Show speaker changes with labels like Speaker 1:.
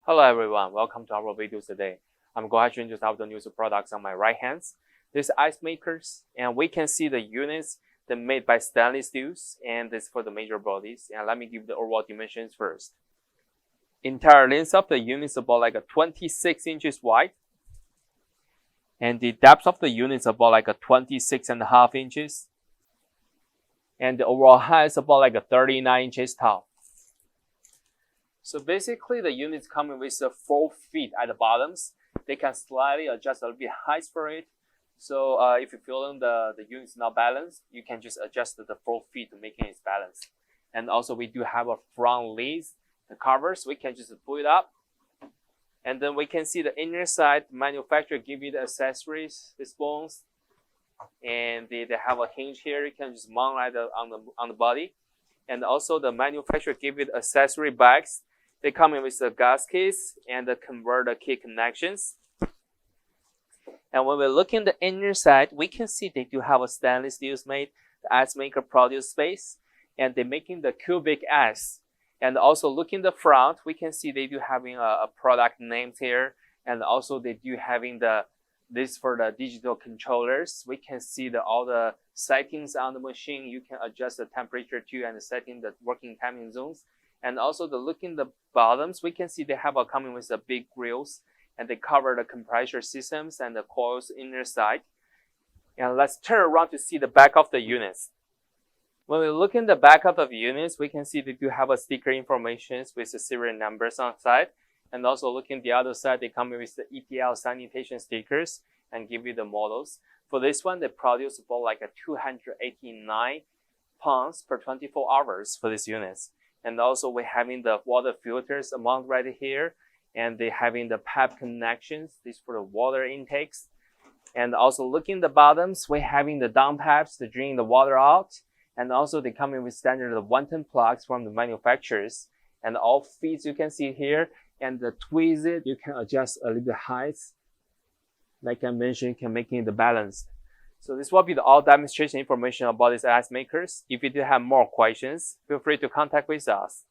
Speaker 1: Hello everyone, welcome to our video today. I'm going to introduce the new products on my right hand. These ice makers, and we can see the units that made by stainless steels, and this for the major bodies. And let me give the overall dimensions first. Entire length of the unit is about like a 26 inches wide, and the depth of the unit is about like a 26.5 inches, and the overall height is about like a 39 inches tall. So basically, the units coming with 4 feet at the bottoms. They can slightly adjust a little bit height for it. So if you feel the unit is not balanced, you can just adjust the 4 feet to make it balanced. And also we do have a front leads, the covers. We can just pull it up. And then we can see the inner side. Manufacturer give you the accessories, the spoons. And they have a hinge here. You can just mount right on the body. And also the manufacturer give you the accessory bags. They come in with the gas case and the converter key connections. And when we look in the inner side, we can see they do have a stainless steel made. The ice maker produce space, and they're making the cubic ice. And also look in the front, we can see they do having a product names here, and also they do having this for the digital controllers. We can see all the settings on the machine. You can adjust the temperature too and setting the working timing zones. And also look in the bottoms, we can see they have coming with the big grills, and they cover the compressor systems and the coils inner side. And let's turn around to see the back of the units. When we look in the back of the units, we can see they do have a sticker information with the serial numbers on side. And also look in the other side, they come with the ETL sanitation stickers and give you the models. For this one, they produce about like a 289 pounds per 24 hours for these units. And also we're having the water filters amount right here, and they're having the pipe connections, these for the water intakes. And also look in the bottoms, we're having the down pipes to drain the water out. And also they come in with standard 110 plugs from the manufacturers. And all feeds you can see here. And the twist it, you can adjust a little bit height. Like I mentioned, you can make it balanced. So this will be all demonstration information about these ice makers. If you do have more questions, feel free to contact with us.